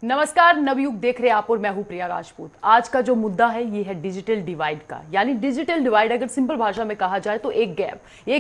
नमस्कार, नवयुग देख रहे हैं आप और मैं हूं प्रिया राजपूत। आज का जो मुद्दा है ये है डिजिटल डिवाइड का। यानी डिजिटल डिवाइड अगर सिंपल भाषा में कहा जाए तो एक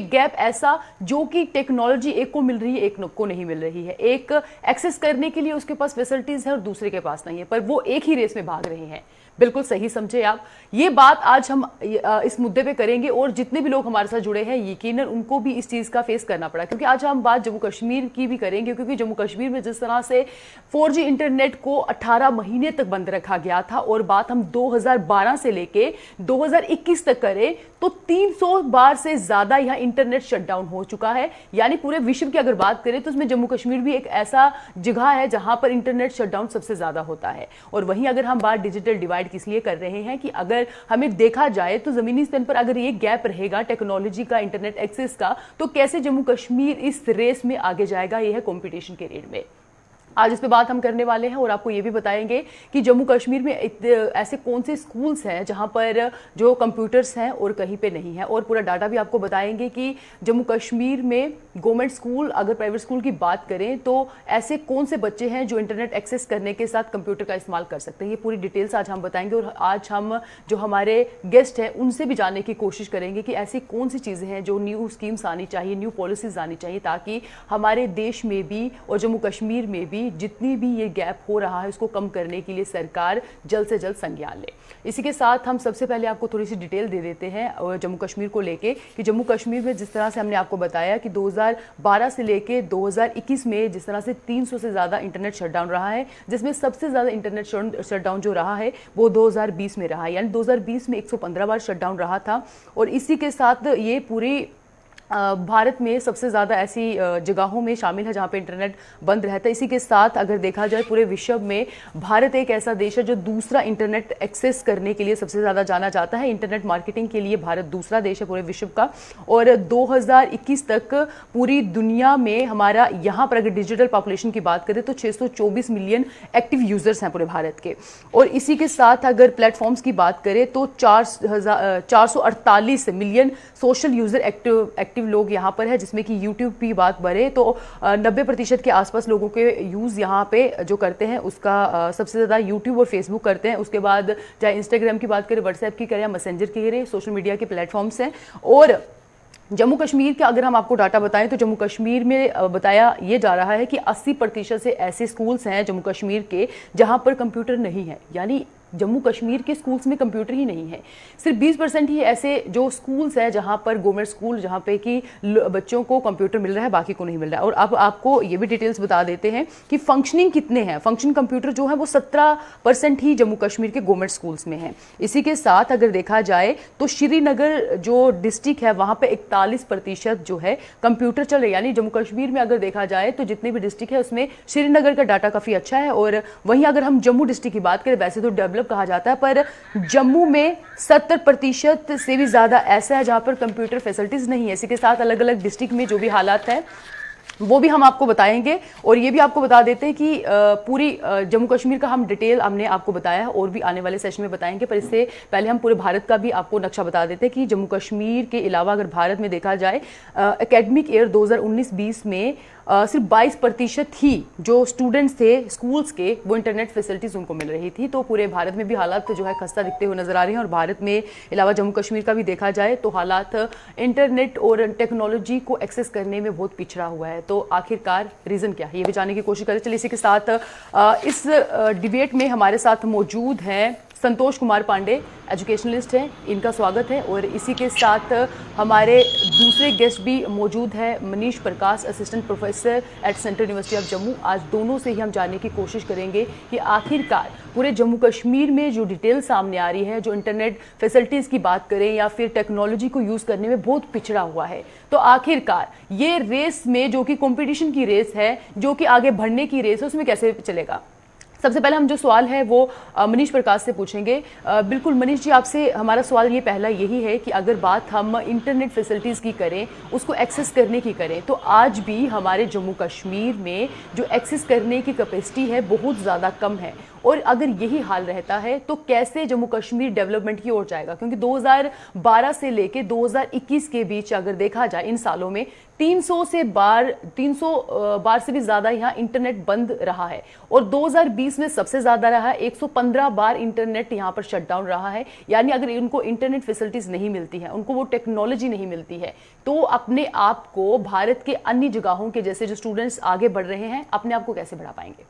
गैप ऐसा जो कि टेक्नोलॉजी एक को मिल रही है, एक को नहीं मिल रही है। एक एक्सेस करने के लिए उसके पास फैसिलिटीज है और दूसरे के पास नहीं है, पर वो एक ही रेस में भाग रहे हैं। बिल्कुल सही समझे आप। ये बात आज हम इस मुद्दे पे करेंगे और जितने भी लोग हमारे साथ जुड़े हैं यकीनन उनको भी इस चीज़ का फेस करना पड़ा, क्योंकि आज हम बात जम्मू कश्मीर की भी करेंगे। क्योंकि जम्मू कश्मीर में जिस तरह से 4G इंटरनेट को 18 महीने तक बंद रखा गया था, और बात हम 2012 से लेके 2021 तक करें तो 300 बार से ज़्यादा यहाँ इंटरनेट शटडाउन हो चुका है। यानी पूरे विश्व की अगर बात करें तो उसमें जम्मू कश्मीर भी एक ऐसा जगह है जहां पर इंटरनेट शटडाउन सबसे ज़्यादा होता है। और वहीं अगर हम बात डिजिटल डिवाइड किस लिए कर रहे हैं कि अगर हमें देखा जाए तो जमीनी स्तर पर अगर ये गैप रहेगा टेक्नोलॉजी का, इंटरनेट एक्सेस का, तो कैसे जम्मू कश्मीर इस रेस में आगे जाएगा। यह है कंपटीशन के रेट में। आज इस पे बात हम करने वाले हैं और आपको ये भी बताएंगे कि जम्मू कश्मीर में ऐसे कौन से स्कूल्स हैं जहां पर जो कंप्यूटर्स हैं और कहीं पे नहीं है। और पूरा डाटा भी आपको बताएंगे कि जम्मू कश्मीर में गवर्नमेंट स्कूल, अगर प्राइवेट स्कूल की बात करें तो ऐसे कौन से बच्चे हैं जो इंटरनेट एक्सेस करने के साथ कंप्यूटर का इस्तेमाल कर सकते हैं। ये पूरी डिटेल्स आज हम बताएंगे। और आज हम जो हमारे गेस्ट हैं उनसे भी जानने की कोशिश करेंगे कि ऐसी कौन सी चीज़ें हैं जो न्यू स्कीम्स आनी चाहिए, न्यू पॉलिसीज आनी चाहिए, ताकि हमारे देश में भी और जम्मू कश्मीर में भी जितनी भी ये गैप हो रहा है उसको कम करने के लिए सरकार जल्द से जल्द संज्ञान ले। इसी के साथ हम सबसे पहले आपको थोड़ी सी डिटेल दे देते हैं जम्मू कश्मीर को लेके कि जम्मू कश्मीर में जिस तरह से हमने आपको बताया कि 2012 से लेके 2021 में जिस तरह से 300 से ज़्यादा इंटरनेट शटडाउन रहा है, जिसमें सबसे ज़्यादा इंटरनेट शटडाउन जो रहा है वो 2020 में रहा है। यानी 2020 में 115 बार शटडाउन रहा था। और इसी के साथ ये पूरी भारत में सबसे ज़्यादा ऐसी जगहों में शामिल है जहाँ पे इंटरनेट बंद रहता है। इसी के साथ अगर देखा जाए पूरे विश्व में भारत एक ऐसा देश है जो दूसरा इंटरनेट एक्सेस करने के लिए सबसे ज़्यादा जाना जाता है। इंटरनेट मार्केटिंग के लिए भारत दूसरा देश है पूरे विश्व का। और 2021 तक पूरी दुनिया में हमारा यहाँ पर अगर डिजिटल पॉपुलेशन की बात करें तो 624 मिलियन एक्टिव यूज़र्स हैं पूरे भारत के। और इसी के साथ अगर प्लेटफॉर्म्स की बात करें तो 448 मिलियन सोशल यूज़र एक्टिव लोग यहाँ पर है, जिसमें कि यूट्यूब की बात बढ़े तो 90% के आसपास लोगों के यूज़ यहाँ पे जो करते हैं उसका सबसे ज़्यादा यूट्यूब और फेसबुक करते हैं। उसके बाद चाहे इंस्टाग्राम की बात करें, व्हाट्सएप की करें या मैसेंजर की करें, सोशल मीडिया के प्लेटफॉर्म्स हैं। और जम्मू कश्मीर के अगर हम आपको डाटा बताएं तो जम्मू कश्मीर में बताया ये जा रहा है कि 80% से ऐसे स्कूल्स हैं जम्मू कश्मीर के जहां पर कंप्यूटर नहीं है। यानी जम्मू कश्मीर के स्कूल्स में कंप्यूटर ही नहीं है। सिर्फ 20% ही ऐसे जो स्कूल्स हैं जहां पर गवर्नमेंट स्कूल जहां पे कि बच्चों को कंप्यूटर मिल रहा है, बाकी को नहीं मिल रहा है। और अब आपको ये भी डिटेल्स बता देते हैं कि फंक्शनिंग कितने हैं। फंक्शन कंप्यूटर जो है वो 17% ही जम्मू कश्मीर के गवर्नमेंट स्कूल्स में है। इसी के साथ अगर देखा जाए तो श्रीनगर जो डिस्ट्रिक्ट है वहां पर 41% जो है कंप्यूटर चल रहे। यानी जम्मू कश्मीर में अगर देखा जाए तो जितने भी डिस्ट्रिक्ट है उसमें श्रीनगर का डाटा काफ़ी अच्छा है। और वहीं अगर हम जम्मू डिस्ट्रिक्ट की बात करें, वैसे तो डेवलप कहा जाता है, पर जम्मू में 70% से भी ज्यादा ऐसा है जहां पर कंप्यूटर फैसिलिटीज नहीं है। इसी के साथ अलग अलग डिस्ट्रिक्ट में जो भी हालात है वो भी हम आपको बताएंगे। और ये भी आपको बता देते हैं कि पूरी जम्मू कश्मीर का हम डिटेल हमने आपको बताया है और भी आने वाले सेशन में बताएंगे। पर इससे पहले हम पूरे भारत का भी आपको नक्शा बता देते हैं कि जम्मू कश्मीर के अलावा अगर भारत में देखा जाए एकेडमिक ईयर 2019-20 में सिर्फ 22% ही जो स्टूडेंट्स थे स्कूल्स के वो इंटरनेट फैसिलिटीज उनको मिल रही थी। तो पूरे भारत में भी हालात जो है खस्ता दिखते हुए नजर आ रहे हैं। और भारत में अलावा जम्मू कश्मीर का भी देखा जाए तो हालात इंटरनेट और टेक्नोलॉजी को एक्सेस करने में बहुत पिछड़ा हुआ है। तो आखिरकार रीज़न क्या है ये भी जानने की कोशिश करें। चलिए इसी के साथ इस डिबेट में हमारे साथ मौजूद हैं संतोष कुमार पांडे, एजुकेशनलिस्ट हैं, इनका स्वागत है। और इसी के साथ हमारे दूसरे गेस्ट भी मौजूद हैं, Manish Prakash, assistant professor at central university of Jammu. आज दोनों से ही हम जानने की कोशिश करेंगे कि आखिरकार पूरे जम्मू कश्मीर में जो डिटेल सामने आ रही है, जो इंटरनेट फैसिलिटीज़ की बात करें या फिर टेक्नोलॉजी को यूज़ करने में बहुत पिछड़ा हुआ है, तो आखिरकार ये रेस में जो कि कॉम्पिटिशन की रेस है, जो कि आगे बढ़ने की रेस है, उसमें कैसे चलेगा। सबसे पहले हम जो सवाल है वो मनीष प्रकाश से पूछेंगे। बिल्कुल मनीष जी, आपसे हमारा सवाल ये पहला यही है कि अगर बात हम इंटरनेट फैसिलिटीज़ की करें, उसको एक्सेस करने की करें, तो आज भी हमारे जम्मू कश्मीर में जो एक्सेस करने की कैपेसिटी है बहुत ज़्यादा कम है। और अगर यही हाल रहता है तो कैसे जम्मू कश्मीर डेवलपमेंट की ओर जाएगा? क्योंकि 2012 से लेके 2021 के बीच अगर देखा जाए इन सालों में 300 बार से भी ज्यादा यहाँ इंटरनेट बंद रहा है, और 2020 में सबसे ज्यादा रहा है, 115 बार इंटरनेट यहाँ पर शटडाउन रहा है। यानी अगर उनको इंटरनेट फैसिलिटीज नहीं मिलती है, उनको वो टेक्नोलॉजी नहीं मिलती है, तो अपने आप को भारत के अन्य जगहों के जैसे जो स्टूडेंट्स आगे बढ़ रहे हैं, अपने आप को कैसे बढ़ा पाएंगे?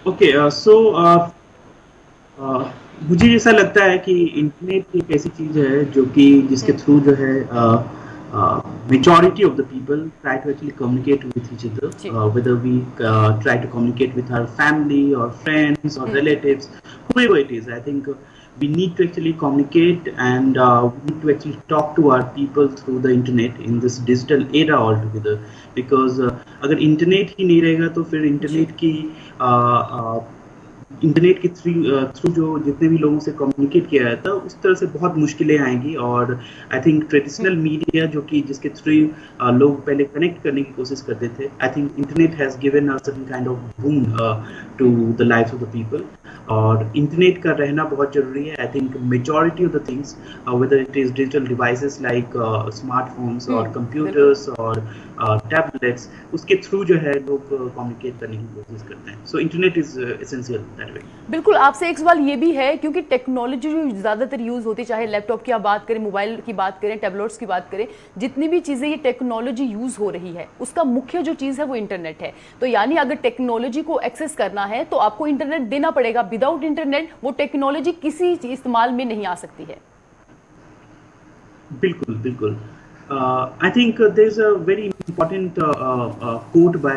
ओके, मुझे ऐसा लगता है कि इंटरनेट एक ऐसी चीज है जो कि जिसके थ्रू जो है majority of the people try to actually communicate with each other, whether we try to communicate with our family or friends or relatives, whoever it is. I think we need to actually communicate, and we need to actually talk to our people through the internet in this digital era altogether. Because अगर internet ही नहीं रहेगा तो फिर internet के through जो जितने भी लोगों से कम्युनिकेट किया जाता है उस तरह से बहुत मुश्किलें आएंगी। और आई थिंक ट्रेडिशनल मीडिया जो कि जिसके थ्रू लोग पहले कनेक्ट करने की कोशिश करते थे, I think internet has given a certain kind of boom to the life of the people. और इंटरनेट का रहना बहुत जरूरी है। I think majority of the things, whether it is digital devices like smartphones और कंप्यूटर्स और tablets, उसके through जो है लोग कम्युनिकेट करने की कोशिश करते हैं। So internet is essential that way. बिल्कुल। आपसे एक सवाल ये भी है, क्योंकि टेक्नोलॉजी जो ज्यादातर यूज होती, चाहे लैपटॉप की आप बात करें, मोबाइल की बात करें, टैबलेट्स की बात करें, जितनी भी चीजें ये टेक्नोलॉजी यूज हो रही है उसका मुख्य जो चीज है वो इंटरनेट है। तो यानी अगर टेक्नोलॉजी को एक्सेस करना है तो आपको इंटरनेट देना पड़ेगा। विदाउट इंटरनेट वो टेक्नोलॉजी किसी इस्तेमाल में नहीं आ सकती है। बिल्कुल बिल्कुल। I think there's a very important quote by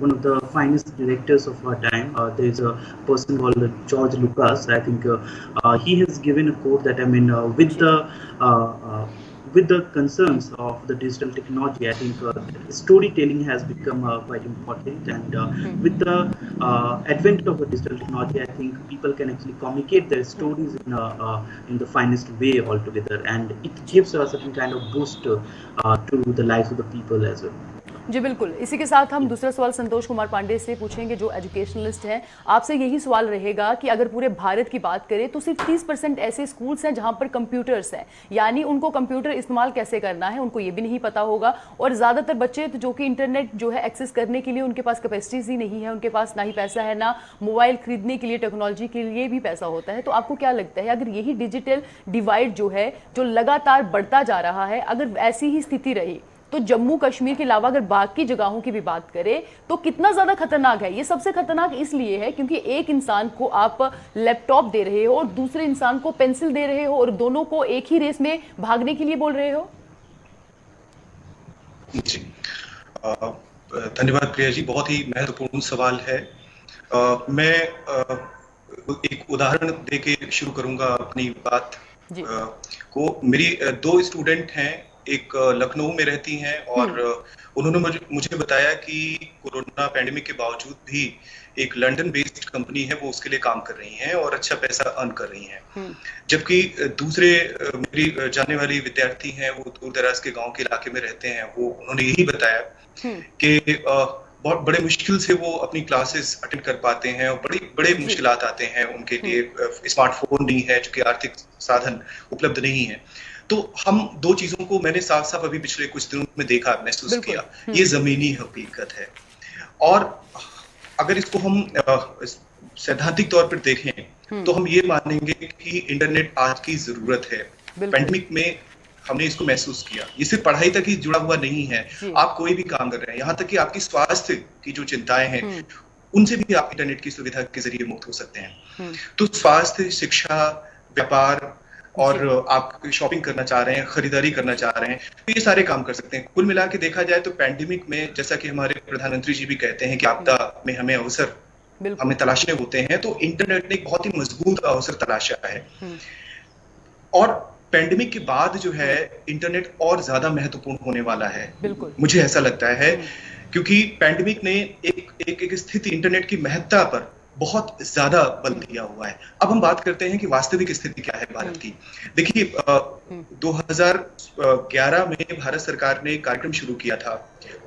one of the finest directors of our time. There's a person called George Lucas. I think he has given a quote that, I mean, with the concerns of the digital technology, I think storytelling has become quite important. And with the advent of the digital technology, I think people can actually communicate their stories in the finest way altogether, and it gives a certain kind of boost to the lives of the people as well. जी बिल्कुल। इसी के साथ हम दूसरा सवाल संतोष कुमार पांडे से पूछेंगे, जो एजुकेशनलिस्ट हैं। आपसे यही सवाल रहेगा कि अगर पूरे भारत की बात करें तो सिर्फ 30% ऐसे स्कूल्स हैं जहां पर कंप्यूटर्स हैं, यानी उनको कंप्यूटर इस्तेमाल कैसे करना है उनको ये भी नहीं पता होगा। और ज़्यादातर बच्चे तो जो कि इंटरनेट जो है एक्सेस करने के लिए उनके पास कैपेसिटीज ही नहीं है, उनके पास ना ही पैसा है, ना मोबाइल खरीदने के लिए टेक्नोलॉजी के लिए भी पैसा होता है। तो आपको क्या लगता है, अगर यही डिजिटल डिवाइड जो है जो लगातार बढ़ता जा रहा है, अगर ऐसी ही स्थिति रही तो जम्मू कश्मीर के अलावा अगर बाकी जगहों की भी बात करें तो कितना ज्यादा खतरनाक है? ये सबसे खतरनाक इसलिए है क्योंकि एक इंसान को आप लैपटॉप दे रहे हो और दूसरे इंसान को पेंसिल दे रहे हो और दोनों को एक ही रेस में भागने के लिए बोल रहे हो। जी, धन्यवाद प्रिया जी, बहुत ही महत्वपूर्ण सवाल है। मैं एक उदाहरण देके शुरू करूंगा अपनी बात को। मेरी 2 स्टूडेंट हैं, एक लखनऊ में रहती हैं और उन्होंने मुझे बताया कि कोरोना पैंडेमिक के बावजूद भी एक लंदन बेस्ड कंपनी है, वो उसके लिए काम कर रही हैं और अच्छा पैसा अर्न कर रही हैं। जबकि दूसरे मेरी जानने वाली विद्यार्थी हैं, वो दूर दराज के गांव के इलाके में रहते हैं, वो उन्होंने यही बताया कि बहुत बड़े मुश्किल से वो अपनी क्लासेस अटेंड कर पाते हैं और बड़े मुश्किलात आते हैं उनके लिए। स्मार्टफोन नहीं है, चूंकि आर्थिक साधन उपलब्ध नहीं है। तो हम 2 चीजों को मैंने साफ साफ अभी पिछले कुछ दिनों में देखा, महसूस किया। ये जमीनी हकीकत है। और अगर इसको हम सैद्धांतिक तौर पर देखें तो हम ये मानेंगे कि इंटरनेट आज की जरूरत है। पैंडेमिक में हमने इसको महसूस किया। ये सिर्फ पढ़ाई तक ही जुड़ा हुआ नहीं है, आप कोई भी काम कर रहे हैं, यहाँ तक कि आपकी स्वास्थ्य की जो चिंताएं हैं उनसे भी आप इंटरनेट की सुविधा के जरिए मुक्त हो सकते हैं। तो स्वास्थ्य, शिक्षा, व्यापार और आप शॉपिंग करना चाह रहे हैं, खरीदारी करना चाह रहे हैं, तो ये सारे काम कर सकते हैं। कुल मिला के देखा जाए तो पैंडेमिक में, जैसा कि हमारे प्रधानमंत्री जी भी कहते हैं कि आपदा में हमें अवसर हमें तलाशने होते हैं, तो इंटरनेट ने एक बहुत ही मजबूत अवसर तलाशा है। और पैंडेमिक के बाद जो है इंटरनेट और ज्यादा महत्वपूर्ण होने वाला है, मुझे ऐसा लगता है, क्योंकि पैंडेमिक ने एक स्थिति इंटरनेट की महत्ता पर बहुत ज्यादा बल दिया हुआ है। अब हम बात करते हैं कि वास्तविक स्थिति क्या है भारत की। देखिए 2011 में भारत सरकार ने कार्यक्रम शुरू किया था,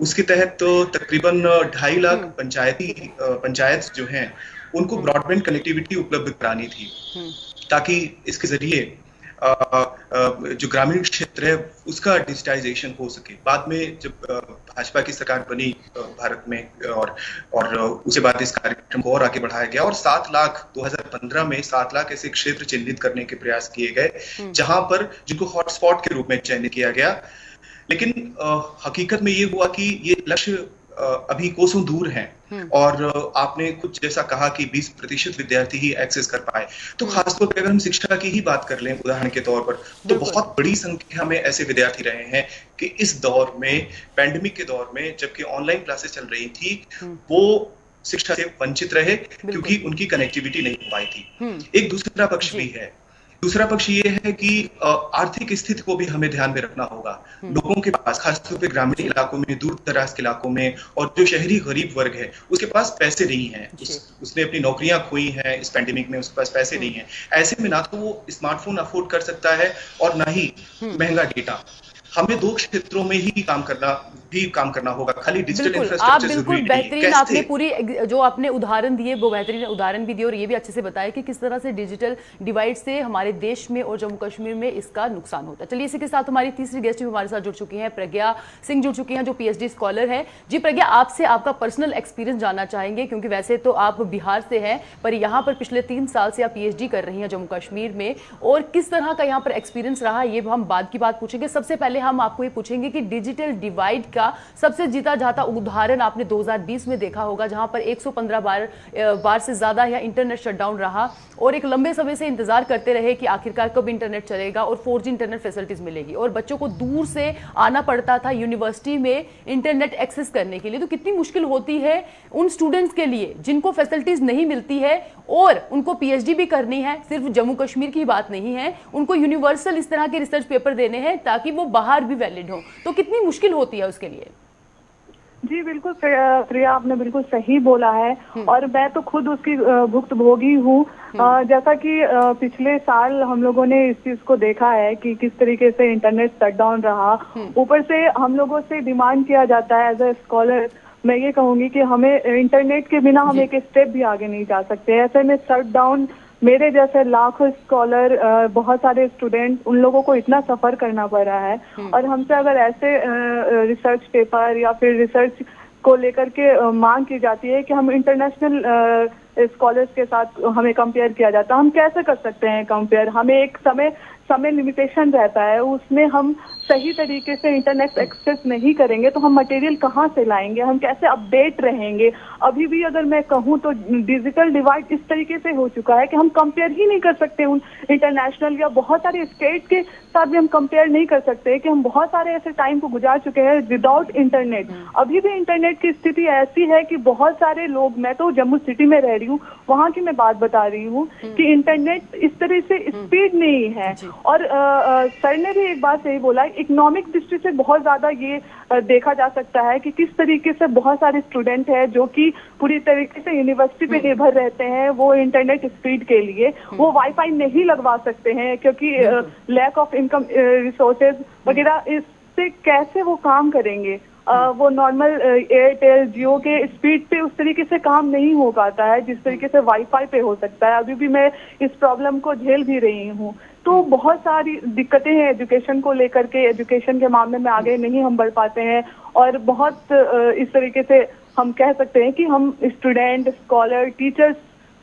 उसके तहत तो तकरीबन 2.5 लाख पंचायत जो हैं उनको ब्रॉडबैंड कनेक्टिविटी उपलब्ध करानी थी, ताकि इसके जरिए जो ग्रामीण क्षेत्र है उसका डिजिटाइजेशन हो सके। बाद में जब भाजपा की सरकार बनी भारत में और उसके बाद इस कार्यक्रम को और आगे बढ़ाया गया और 7 लाख 2015 में 7 लाख ऐसे क्षेत्र चिन्हित करने के प्रयास किए गए जहां पर जिनको हॉटस्पॉट के रूप में चयनित किया गया। लेकिन हकीकत में ये हुआ कि ये लक्ष्य अभी कोसों दूर हैं और आपने कुछ जैसा कहा कि 20% विद्यार्थी ही एक्सेस कर पाए, तो खासतौर पर अगर हम शिक्षा की ही बात कर लें उदाहरण के तौर पर, तो बहुत बड़ी संख्या में ऐसे विद्यार्थी रहे हैं कि इस दौर में, पैंडेमिक के दौर में, जबकि ऑनलाइन क्लासेस चल रही थी, वो शिक्षा से वंचित रहे क्योंकि उनकी कनेक्टिविटी नहीं हो पाई थी। एक दूसरा पक्ष भी है। दूसरा पक्ष ये है कि आर्थिक स्थिति को भी हमें ध्यान में रखना होगा। लोगों के पास, खासतौर पे ग्रामीण इलाकों में, दूर दराज के इलाकों में, और जो शहरी गरीब वर्ग है उसके पास पैसे नहीं है, उसने अपनी नौकरियां खोई हैं इस पैंडेमिक में, उसके पास पैसे नहीं है। ऐसे में ना तो वो स्मार्टफोन अफोर्ड कर सकता है और ना ही महंगा डेटा। हमें 2 क्षेत्रों में ही काम करना होगा, खाली डिजिटल इंफ्रास्ट्रक्चर बिल्कुल बेहतरीन आपने पूरी जो आपने उदाहरण दिए वो बेहतरीन उदाहरण भी दिए और ये भी अच्छे से बताया कि किस तरह से डिजिटल डिवाइड से हमारे देश में और जम्मू कश्मीर में इसका नुकसान होता है। चलिए इसी के साथ हमारी तीसरी गेस्ट भी हमारे साथ जुड़ चुकी हैं, प्रज्ञा सिंह जुड़ चुकी हैं जो PhD स्कॉलर है। जी प्रज्ञा, आपसे आपका पर्सनल एक्सपीरियंस जानना चाहेंगे क्योंकि वैसे तो आप बिहार से हैं पर यहाँ पर पिछले 3 साल से आप PhD कर रही हैं जम्मू कश्मीर में, और किस तरह का यहाँ पर एक्सपीरियंस रहा ये हम बाद की बात पूछेंगे। सबसे पहले हम आपको ये पूछेंगे कि डिजिटल डिवाइड का सबसे जीता जाता उदाहरण आपने 2020 में देखा होगा जहां पर 115 बार से ज्यादा या इंटरनेट शटडाउन रहा और एक लंबे समय से इंतजार करते रहे कि आखिरकार कब इंटरनेट चलेगा और 4G इंटरनेट फैसिलिटीज मिलेगी, और बच्चों को दूर से आना पड़ता था यूनिवर्सिटी में इंटरनेट एक्सेस करने के लिए। तो कितनी मुश्किल होती है उन स्टूडेंट्स के लिए जिनको फैसिलिटीज नहीं मिलती है और उनको PhD भी करनी है। सिर्फ जम्मू कश्मीर की बात नहीं है, उनको यूनिवर्सल इस तरह के रिसर्च पेपर देने हैं ताकि वो बाहर भी वैलिड हो। तो कितनी मुश्किल होती है उसके लिए? जी बिल्कुल प्रिया, आपने बिल्कुल सही बोला है और मैं तो खुद उसकी भुक्तभोगी हूँ। जैसा कि पिछले साल हम लोगों ने इस चीज को देखा है कि किस तरीके से इंटरनेट शटडाउन रहा। ऊपर से हम लोगों से डिमांड किया जाता है एज ए स्कॉलर, मैं ये कहूंगी कि हमें इंटरनेट के बिना हम एक स्टेप भी आगे नहीं जा सकते। ऐसे में शटडाउन मेरे जैसे लाखों स्कॉलर, बहुत सारे स्टूडेंट, उन लोगों को इतना सफर करना पड़ रहा है और हमसे अगर ऐसे रिसर्च पेपर या फिर रिसर्च को लेकर के मांग की जाती है कि हम इंटरनेशनल स्कॉलर्स के साथ हमें कंपेयर किया जाता है, हम कैसे कर सकते हैं कंपेयर? हमें एक समय लिमिटेशन रहता है, उसमें हम सही तरीके से इंटरनेट एक्सेस नहीं करेंगे तो हम मटेरियल कहाँ से लाएंगे, हम कैसे अपडेट रहेंगे? अभी भी अगर मैं कहूँ तो डिजिटल डिवाइड इस तरीके से हो चुका है कि हम कंपेयर ही नहीं कर सकते उन इंटरनेशनल या बहुत सारे स्टेट के साथ भी हम कंपेयर नहीं कर सकते कि हम बहुत सारे ऐसे टाइम को गुजार चुके हैं विदाउट इंटरनेट। अभी भी इंटरनेट की स्थिति ऐसी है कि बहुत सारे लोग, मैं तो जम्मू सिटी में रह रही हूँ, वहाँ की मैं बात बता रही हूँ कि इंटरनेट इस तरह से स्पीड नहीं है। और सर ने भी एक बात सही बोला, इकोनॉमिक दृष्टि से बहुत ज्यादा ये देखा जा सकता है कि किस तरीके से बहुत सारे स्टूडेंट हैं जो कि पूरी तरीके से यूनिवर्सिटी पे निर्भर रहते हैं, वो इंटरनेट स्पीड के लिए वो वाईफाई नहीं लगवा सकते हैं क्योंकि लैक ऑफ इनकम रिसोर्सेज वगैरह, इससे कैसे वो काम करेंगे? वो नॉर्मल एयरटेल जियो के स्पीड पे उस तरीके से काम नहीं हो पाता है जिस तरीके से वाईफाई पे हो सकता है। अभी भी मैं इस प्रॉब्लम को झेल भी रही हूँ। तो बहुत सारी दिक्कतें हैं एजुकेशन को लेकर के, एजुकेशन के मामले में आगे नहीं हम बढ़ पाते हैं और बहुत इस तरीके से हम कह सकते हैं कि हम स्टूडेंट, स्कॉलर, टीचर्स,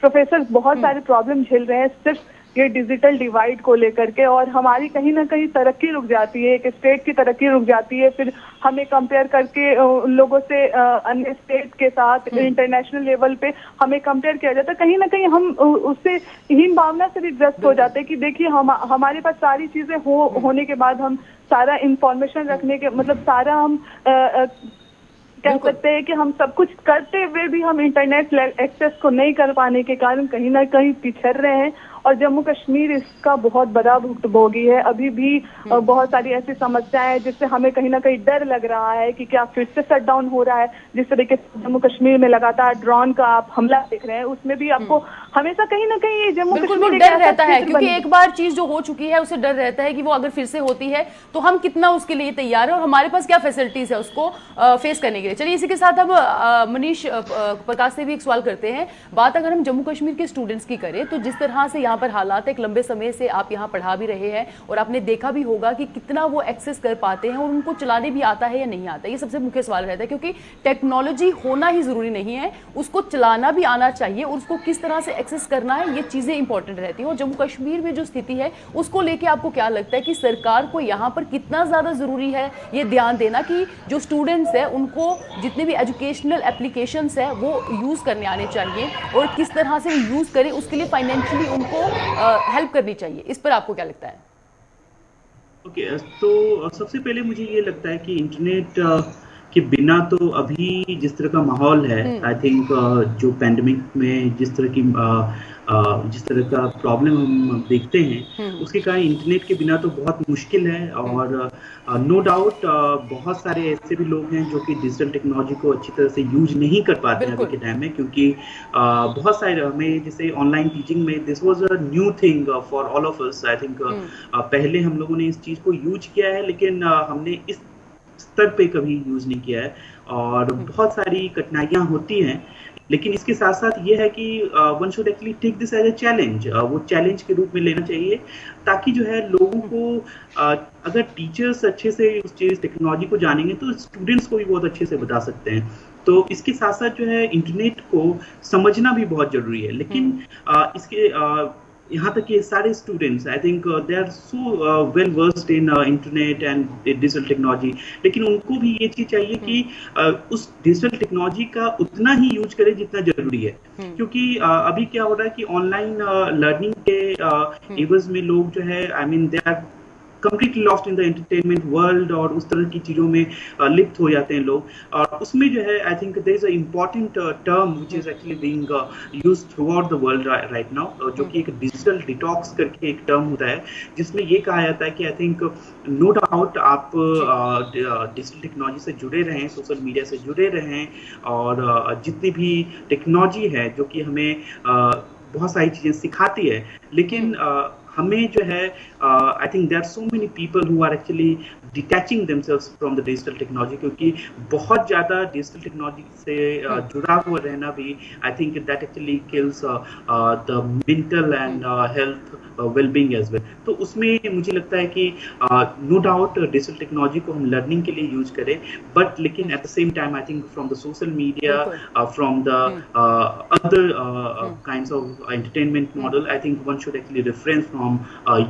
प्रोफेसर बहुत सारे प्रॉब्लम झेल रहे हैं सिर्फ ये डिजिटल डिवाइड को लेकर के, और हमारी कहीं ना कहीं तरक्की रुक जाती है, एक स्टेट की तरक्की रुक जाती है, फिर हमें कंपेयर करके उन लोगों से अन्य स्टेट के साथ इंटरनेशनल लेवल पे हमें कंपेयर किया जाता है। कहीं ना कहीं हम उससे हीन भावना से भी ग्रस्त हो जाते हैं कि देखिए हमारे पास सारी चीजें होने के बाद हम सारा इंफॉर्मेशन रखने के मतलब सारा हम कह सकते हैं कि हम सब कुछ करते हुए भी हम इंटरनेट एक्सेस को नहीं कर पाने के कारण कहीं ना कहीं पिछड़ रहे हैं और जम्मू कश्मीर इसका बहुत बड़ा भुक्तभोगी है। अभी भी बहुत सारी ऐसी समस्याएं हैं जिससे हमें कहीं ना कहीं डर लग रहा है कि क्या फिर से शटडाउन हो रहा है। जिस तरीके से जम्मू कश्मीर में लगातार ड्रोन का आप हमला देख रहे हैं, उसमें भी आपको हमेशा कहीं ना कहीं जम्मू कश्मीर डर रहता है, क्योंकि एक बार चीज जो हो चुकी है उसे डर रहता है कि वो अगर फिर से होती है तो हम कितना उसके लिए तैयार है और हमारे पास क्या फैसिलिटीज है उसको फेस करने के लिए। चलिए इसी के साथ हम मनीष प्रकाश से भी एक सवाल करते हैं। बात अगर हम जम्मू कश्मीर के स्टूडेंट्स की करें तो जिस तरह से यहाँ पर हालात एक लंबे समय से आप यहाँ पढ़ा भी रहे हैं और आपने देखा भी होगा कि कितना वो एक्सेस कर पाते हैं और उनको चलाने भी आता है या नहीं आता, ये सबसे मुख्य सवाल रहता है। क्योंकि टेक्नोलॉजी होना ही जरूरी नहीं है, उसको चलाना भी आना चाहिए और उसको किस तरह से एक्सेस करना है, ये चीजें इंपॉर्टेंट रहती हैं। और जम्मू कश्मीर में जो स्थिति है उसको लेके आपको क्या लगता है कि सरकार को यहाँ पर कितना ज्यादा जरूरी है ये ध्यान देना कि जो स्टूडेंट्स है उनको जितने भी एजुकेशनल एप्लीकेशंस है वो यूज करने आने चाहिए और किस तरह से यूज करें उसके लिए फाइनेंशियली उनको हेल्प करनी चाहिए, इस पर आपको क्या लगता है? ओके, तो सबसे पहले मुझे ये लगता है कि इंटरनेट के बिना तो अभी जिस तरह का माहौल है, आई थिंक जो पैंडेमिक में जिस तरह का प्रॉब्लम हम देखते हैं उसके कारण इंटरनेट के बिना तो बहुत मुश्किल है। और नो डाउट बहुत सारे ऐसे भी लोग हैं जो कि डिजिटल टेक्नोलॉजी को अच्छी तरह से यूज नहीं कर पाते हैं अभी के टाइम में, क्योंकि बहुत सारे हमें जैसे ऑनलाइन टीचिंग में this was a new thing for all of us. I think पहले हम लोगों ने इस चीज को यूज किया है लेकिन हमने इस स्तर पे कभी यूज नहीं किया है और बहुत सारी कठिनाइयां होती हैं। लेकिन इसके साथ साथ ये है कि one should actually take this as a challenge, वो चैलेंज के रूप में लेना चाहिए ताकि जो है लोगों को अगर टीचर्स अच्छे से उस चीज टेक्नोलॉजी को जानेंगे तो स्टूडेंट्स को भी बहुत अच्छे से बता सकते हैं। तो इसके साथ साथ जो है इंटरनेट को समझना भी बहुत जरूरी है। लेकिन इसके यहाँ तक कि सारे students I think they are so well versed in internet and digital technology, लेकिन उनको भी ये चीज चाहिए कि उस डिजिटल टेक्नोलॉजी का उतना ही यूज करें जितना जरूरी है। क्योंकि अभी क्या हो रहा है कि ऑनलाइन लर्निंग के एवज में लोग जो है I mean they are completely lost in the entertainment world और उस तरह की चीजों में लिप्त हो जाते हैं लोग। और उसमें जो है I think there is a important term which is actually being used throughout the world right now, जो कि एक डिजिटल डिटॉक्स करके एक टर्म होता है जिसमें ये कहा जाता है कि आई थिंक नो डाउट आप डिजिटल टेक्नोलॉजी से जुड़े रहें, सोशल मीडिया से जुड़े रहें और जितनी भी टेक्नोलॉजी है जो कि हमें बहुत सारी चीजें सिखाती है, लेकिन हमें जो है I think there are so many people who are actually detaching themselves from the digital technology, क्योंकि बहुत ज्यादा डिजिटल टेक्नोलॉजी से जुड़ा हुआ रहना भी I think that actually kills the mental and health wellbeing as well. तो उसमें मुझे लगता है कि नो डाउट डिजिटल टेक्नोलॉजी को हम लर्निंग के लिए यूज करें, बट लेकिन at the same time I think from the social media, from the other kinds of entertainment model, I think one should actually refrain from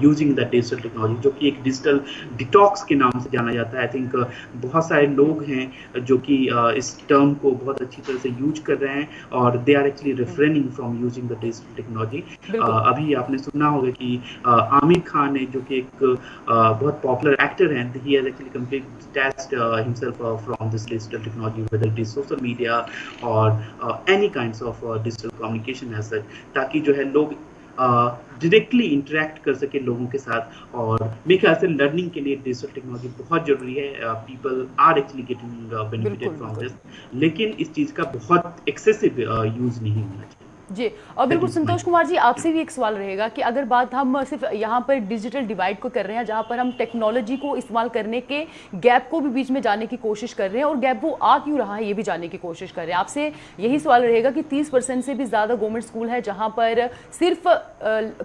using the digital technology, जो कि एक digital detox के नाम से जाना जाता है। आई थिंक बहुत सारे लोग हैं जो कि इस टर्म को बहुत अच्छी तरह से यूज कर रहे हैं और they are actually refraining from using the digital technology. अभी आपने सुना होगा कि आमिर खान है जो कि एक बहुत पॉपुलर एक्टर हैं, he has actually completely detached himself from this digital technology, whether it is social media और any kinds of digital communication as such, ताकि जो है लोग डायरेक्टली इंटरेक्ट कर सके लोगों के साथ। और मेरे ख्याल से लर्निंग के लिए डिजिटल टेक्नोलॉजी बहुत जरूरी है। People are actually getting benefited from this, लेकिन इस चीज का बहुत एक्सेसिव यूज नहीं होना चाहिए। जी, और बिल्कुल संतोष कुमार जी, आपसे भी एक सवाल रहेगा कि अगर बात हम सिर्फ यहाँ पर डिजिटल डिवाइड को कर रहे हैं, जहाँ पर हम टेक्नोलॉजी को इस्तेमाल करने के गैप को भी बीच में जाने की कोशिश कर रहे हैं और गैप वो आ क्यों रहा है ये भी जानने की कोशिश कर रहे हैं, आपसे यही सवाल रहेगा कि 30% से भी ज़्यादा गवर्नमेंट स्कूल है जहाँ पर सिर्फ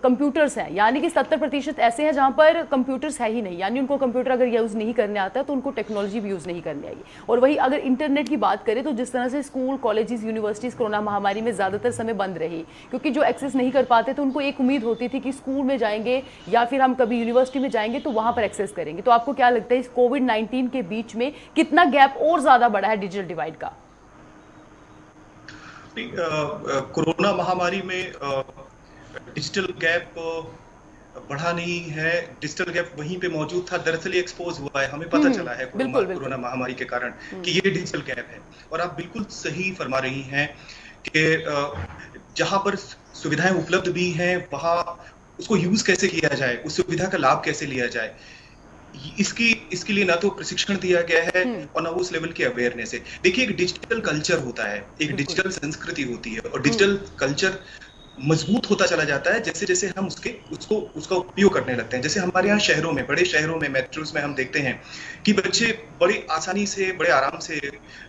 कंप्यूटर्स हैं, यानी कि 70% ऐसे हैं जहाँ पर कंप्यूटर्स है ही नहीं, यानी उनको कंप्यूटर अगर यूज़ नहीं करने आता तो उनको टेक्नोलॉजी भी यूज़ नहीं करनी आएगी। और वही अगर इंटरनेट की बात करें तो जिस तरह से स्कूल, कॉलेजेस, यूनिवर्सिटीज़ कोरोना महामारी में ज़्यादातर समय बंद रही, क्योंकि जो एक्सेस नहीं कर पाते तो उनको एक उम्मीद होती थी कि स्कूल में जाएंगे या फिर हम कभी यूनिवर्सिटी में जाएंगे तो वहां पर एक्सेस करेंगे। तो आपको क्या लगता है इस कोविड-19 के बीच में कितना गैप और ज्यादा बढ़ा है डिजिटल डिवाइड का? कोरोना महामारी में डिजिटल गैप बढ़ा नहीं है, डिजिटल गैप वहीं पे मौजूद था, दरअसल एक्सपोज हुआ है, हमें पता चला है कोरोना महामारी के कारण कि ये डिजिटल गैप है। और आप बिल्कुल सही फरमा रही हैं कि जहां पर सुविधाएं उपलब्ध भी हैं वहां उसको यूज कैसे किया जाए, उस सुविधा का लाभ कैसे लिया जाए, इसके लिए ना तो प्रशिक्षण दिया गया है और ना उस लेवल की अवेयरनेस है। देखिए, एक डिजिटल कल्चर होता है, एक डिजिटल संस्कृति होती है, और डिजिटल कल्चर मजबूत होता चला जाता है जैसे जैसे हम उसका उपयोग करने लगते हैं। जैसे हमारे यहाँ शहरों में, बड़े शहरों में, मेट्रोस में हम देखते हैं कि बच्चे बड़ी आसानी से, बड़े आराम से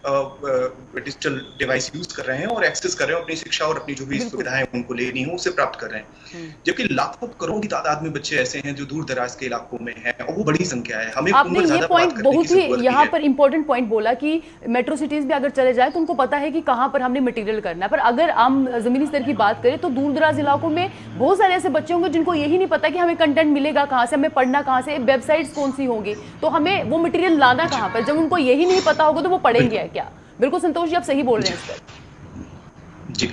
डिजिटल डिवाइस यूज कर रहे हैं और एक्सेस कर रहे हैं, अपनी शिक्षा और अपनी जो भी सुविधाएं उनको लेनी हो उसे प्राप्त कर रहे हैं। जबकि लाखों करोड़ की तादाद में बच्चे ऐसे हैं जो दूर दराज के इलाकों में हैं, और वो बड़ी संख्या है। हमें आपने ये पॉइंट बहुत ही यहाँ पर इंपॉर्टेंट पॉइंट बोला कि मेट्रो सिटीज में अगर चले जाए तो उनको पता है कि कहाँ पर हमने मटेरियल करना है, पर अगर आम जमीनी स्तर की बात करें तो दूर दराज इलाकों में बहुत सारे ऐसे बच्चे होंगे जिनको यही नहीं पता कि हमें कंटेंट मिलेगा कहाँ से, हमें पढ़ना कहाँ से, वेबसाइट्स कौन सी होंगी, तो हमें वो मटेरियल लाना कहाँ पर। जब उनको यही नहीं पता होगा तो वो पढ़ेंगे क्या? बिल्कुल संतोष जी, आप सही बोल रहे हैं इस पर। जी,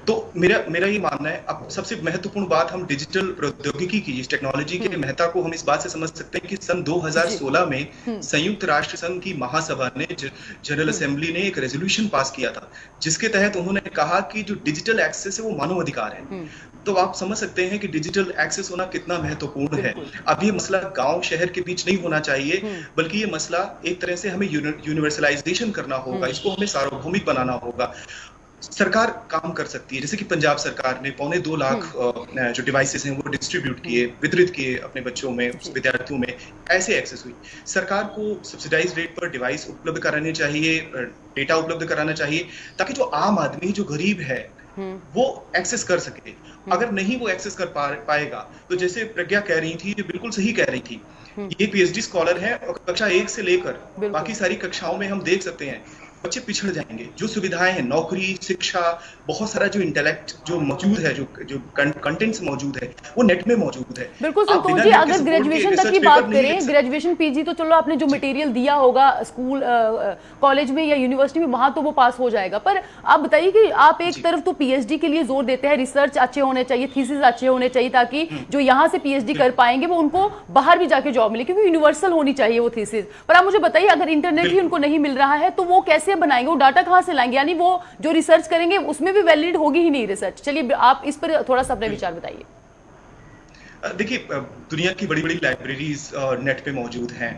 तो मेरा ये मानना है, अब सबसे महत्वपूर्ण बात, हम डिजिटल प्रौद्योगिकी की, इस टेक्नोलॉजी के महत्ता को हम इस बात से समझ सकते हैं कि सन 2016 में संयुक्त राष्ट्र संघ की महासभा ने, जनरल असेंबली ने एक रेजोल्यूशन पास किया था, जिसके तहत उन्होंने कहा कि जो डिजिटल एक्सेस है वो मानव अधिकार है। तो आप समझ सकते हैं कि डिजिटल एक्सेस होना कितना महत्वपूर्ण है। अब ये मसला गांव शहर के बीच नहीं होना चाहिए, बल्कि ये मसला एक तरह से हमें यूनिवर्सलाइजेशन करना होगा, इसको हमें सार्वभौमिक बनाना होगा। सरकार काम कर सकती है, जैसे कि पंजाब सरकार ने 2.25 लाख जो डिवाइसेस हैं वो डिस्ट्रीब्यूट किए, वितरित किए अपने बच्चों में, विद्यार्थियों में, ऐसे एक्सेस हुई। सरकार को सब्सिडाइज रेट पर डिवाइस उपलब्ध कराने चाहिए, डेटा उपलब्ध कराना चाहिए, ताकि जो आम आदमी, जो गरीब है, वो एक्सेस कर सके। अगर नहीं वो एक्सेस कर पाएगा तो जैसे प्रज्ञा कह रही थी, ये बिल्कुल सही कह रही थी, ये पीएचडी स्कॉलर है और कक्षा 1 से लेकर बाकी सारी कक्षाओं में हम देख सकते हैं बच्चे पिछड़ जाएंगे। जो सुविधाएं हैं, नौकरी, शिक्षा, बहुत सारा जो इंटेलेक्ट जो मौजूद है, जो कंटेंट्स मौजूद है, वो नेट में मौजूद है। बिल्कुल संतोष जी, अगर ग्रेजुएशन तक की बात करें, ग्रेजुएशन पीजी तो चलो आपने जो मटेरियल दिया होगा स्कूल कॉलेज में या यूनिवर्सिटी में, वहां तो वो पास हो जाएगा, पर आप बताइए कि आप एक तरफ तो पीएचडी के लिए जोर देते हैं, रिसर्च अच्छे होने चाहिए, थीसिस अच्छे होने चाहिए, ताकि जो यहाँ से पीएचडी कर पाएंगे वो उनको बाहर भी जाके जॉब मिले, क्योंकि यूनिवर्सल होनी चाहिए वो थीसिस। पर आप मुझे बताइए, अगर इंटरनेट ही उनको नहीं मिल रहा है तो वो कैसे बनाएंगे, वो डाटा कहां से लाएंगे? यानी वो जो रिसर्च करेंगे उसमें भी वैलिड होगी ही नहीं रिसर्च। चलिए आप इस पर थोड़ा सा अपने विचार बताइए। देखिए, दुनिया की बड़ी बड़ी लाइब्रेरीज नेट पे मौजूद हैं।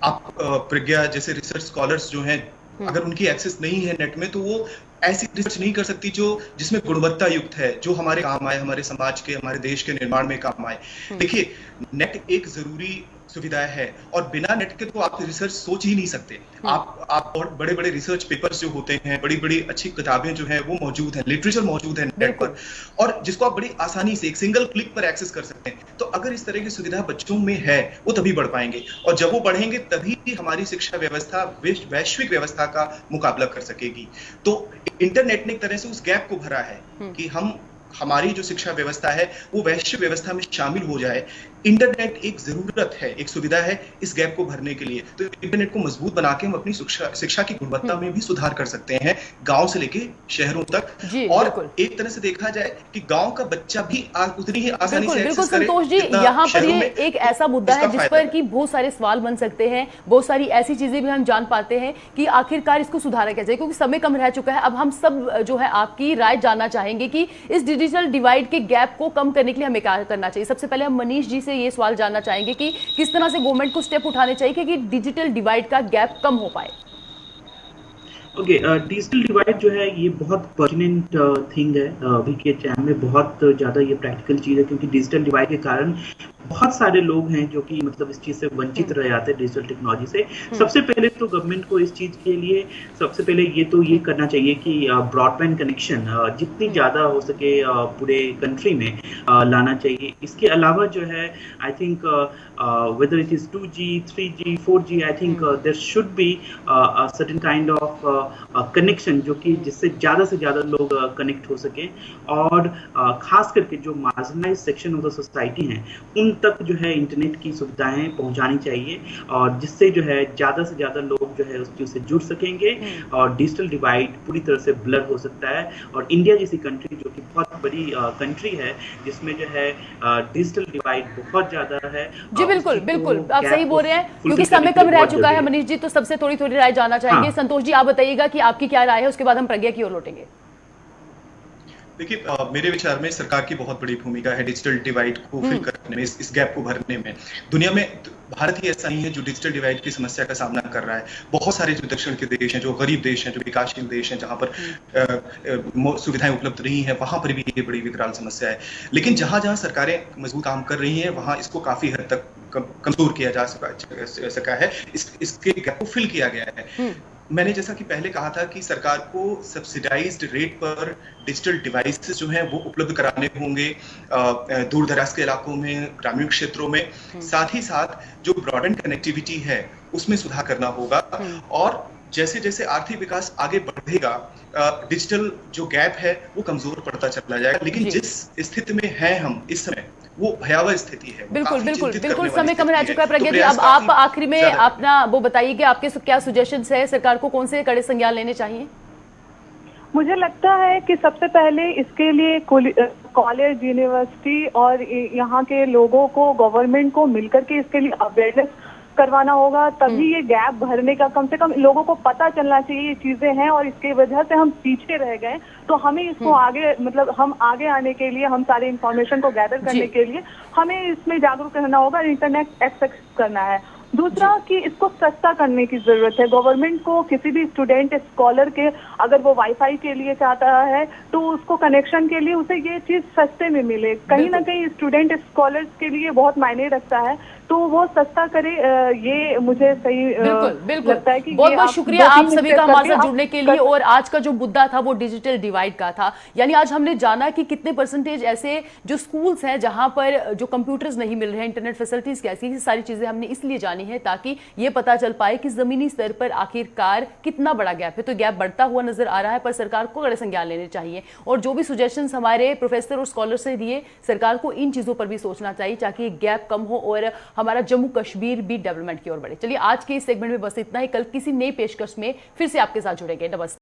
आप प्रज्ञा जैसे रिसर्च स्कॉलर्स जो हैं, अगर उनकी एक्सेस नहीं है नेट में, तो वो ऐसी रिसर्च नहीं कर सकती जिसमें गुणवत्ता युक्त है, जो हमारे काम आए, हमारे समाज के, हमारे देश के निर्माण में काम आए। देखिए, नेट एक जरूरी सुविधा है, और बिना नेट के तो आप रिसर्च सोच ही नहीं सकते। आप और बड़े बड़े रिसर्च पेपर्स जो होते हैं, बड़ी बड़ी अच्छी किताबें जो हैं वो मौजूद हैं, लिटरेचर मौजूद है नेट पर, और जिसको आप बड़ी आसानी से एक सिंगल क्लिक पर एक्सेस कर सकते हैं। तो अगर इस तरह की सुविधा बच्चों में है, वो तभी बढ़ पाएंगे, और जब वो बढ़ेंगे तभी हमारी शिक्षा व्यवस्था वैश्विक व्यवस्था का मुकाबला कर सकेगी। तो इंटरनेट ने एक तरह से उस गैप को भरा है कि हमारी जो शिक्षा व्यवस्था है वो वैश्विक व्यवस्था में शामिल हो जाए। इंटरनेट एक जरूरत है, एक सुविधा है इस गैप को भरने के लिए। तो इंटरनेट को मजबूत बना के हम अपनी शिक्षा की गुणवत्ता में भी सुधार कर सकते हैं, गांव से लेके शहरों तक। और एक तरह से देखा जाए कि गांव का बच्चा भी उतनी ही आसानी से एक्सेस करे। संतोष जी, यहाँ पर ये एक ऐसा मुद्दा है जिस पर कि बहुत सारे सवाल बन सकते हैं, बहुत सारी ऐसी चीजें भी हम जान पाते हैं कि आखिरकार इसको सुधारा कैसे, क्योंकि समय कम रह चुका है। अब हम सब जो है आपकी राय जानना चाहेंगे कि इस डिजिटल डिवाइड के गैप को कम करने के लिए हमें क्या करना चाहिए। सबसे पहले हम मनीष जी से ये सवाल जानना चाहेंगे कि किस तरह से गवर्नमेंट को स्टेप उठाने चाहिए कि डिजिटल डिवाइड का गैप कम हो पाए। ओके, डिजिटल डिवाइड जो है ये बहुत पर्टिनेंट थिंग है अभी के टाइम में, बहुत ज़्यादा ये प्रैक्टिकल चीज़ है, क्योंकि डिजिटल डिवाइड के कारण बहुत सारे लोग हैं जो कि मतलब इस चीज़ से वंचित रह जाते हैं डिजिटल टेक्नोलॉजी से। सबसे पहले तो गवर्नमेंट को इस चीज़ के लिए सबसे पहले ये करना चाहिए कि ब्रॉडबैंड कनेक्शन जितनी ज़्यादा हो सके पूरे कंट्री में लाना चाहिए। इसके अलावा जो है I think whether it is 2G, 3G, 4G, I think there should be a certain kind of connection जो कि जिससे ज़्यादा से ज़्यादा लोग कनेक्ट हो सके, और खास करके जो marginalise section of the society हैं उन तक जो है इंटरनेट की सुविधाएं पहुंचानी चाहिए, और जिससे जो है ज़्यादा से ज़्यादा लोग जो है उस चीज़ से जुड़ सकेंगे और डिजिटल डिवाइड पूरी तरह से ब्लर हो सकता है। और इंडिया जैसी कंट्री जो कि बहुत बड़ी कंट्री है जिसमें जो है डिजिटल डिवाइड बहुत ज़्यादा है। बिल्कुल बिल्कुल, आप सही बोल रहे हैं, क्योंकि समय कम रह चुका है। मनीष जी तो सबसे थोड़ी राय जानना चाहेंगे। संतोष जी आप बताइएगा कि आपकी क्या राय है, उसके बाद हम प्रज्ञा की ओर लौटेंगे। देखिए, मेरे विचार में सरकार की बहुत बड़ी भूमिका है डिजिटल डिवाइड को फिल करने में, इस गैप को भरने में। दुनिया में भारत ही ऐसा नहीं है जो डिजिटल डिवाइड की समस्या का सामना कर रहा है। बहुत सारे जो दक्षिण के देश हैं, जो गरीब देश हैं, जो विकासशील देश हैं, जहां पर सुविधाएं उपलब्ध नहीं है, वहां पर भी ये बड़ी विकराल समस्या है। लेकिन जहां जहां सरकारें मजबूत काम कर रही हैं, वहां इसको काफी हद तक कमजोर किया जा सका है, इसके गैप को फिल किया गया है। मैंने जैसा कि पहले कहा था कि सरकार को सब्सिडाइज्ड रेट पर डिजिटल डिवाइसेस जो हैं वो उपलब्ध कराने होंगे दूर दराज के इलाकों में, ग्रामीण क्षेत्रों में। साथ ही साथ जो ब्रॉडबैंड कनेक्टिविटी है उसमें सुधार करना होगा। और जैसे जैसे आर्थिक विकास आगे बढ़ेगा, डिजिटल जो गैप है वो कमजोर पड़ता चला जाएगा। लेकिन जिस स्थिति में हैं हम इस समय, वो भयावह स्थिति है। बिल्कुल बिल्कुल बिल्कुल, समय कम रह चुका है प्रज्ञा जी। अब आप आखिरी में अपना वो बताइए कि आपके क्या सुजेशंस है, सरकार को कौन से कड़े संज्ञान लेने चाहिए? मुझे लगता है कि सबसे पहले इसके लिए कॉलेज, यूनिवर्सिटी और यहाँ के लोगों को, गवर्नमेंट को मिलकर के इसके लिए अवेयरनेस करवाना होगा। तभी ये गैप भरने का, कम से कम लोगों को पता चलना चाहिए ये चीजें हैं और इसकी वजह से हम पीछे रह गए। तो हमें इसको आगे, मतलब हम आगे आने के लिए, हम सारे इंफॉर्मेशन को गैदर करने के लिए हमें इसमें जागरूक रहना होगा, इंटरनेट एक्सेस करना है। दूसरा कि इसको सस्ता करने की जरूरत है। गवर्नमेंट को किसी भी स्टूडेंट, स्कॉलर के अगर वो वाईफाई के लिए चाहता है तो उसको कनेक्शन के लिए उसे ये चीज सस्ते में मिले। कहीं ना कहीं स्टूडेंट, स्कॉलर्स के लिए बहुत मायने रखता है, तो वो सस्ता करे। ये मुझे सही लगता है कि बहुत बहुत शुक्रिया आप सभी का हमारे साथ जुड़ने के लिए। और आज का जो मुद्दा था वो डिजिटल डिवाइड का था। यानी आज हमने जाना कि कितने परसेंटेज ऐसे जो स्कूल्स हैं जहां पर जो कंप्यूटर्स नहीं मिल रहे हैं, इंटरनेट फैसिलिटीज कैसी, सारी चीजें हमने इसलिए जानी है ताकि ये पता चल पाए कि जमीनी स्तर पर आखिरकार कितना बड़ा गैप है। तो गैप बढ़ता हुआ नजर आ रहा है, पर सरकार को कड़े संज्ञान लेने चाहिए। और जो भी सुजेशंस हमारे प्रोफेसर और स्कॉलर से दिए, सरकार को इन चीजों पर भी सोचना चाहिए ताकि गैप कम हो और हमारा जम्मू कश्मीर भी डेवलपमेंट की ओर बढ़े। चलिए, आज के इस सेगमेंट में बस इतना ही। कल किसी नई पेशकश में फिर से आपके साथ जुड़ेंगे। नमस्ते।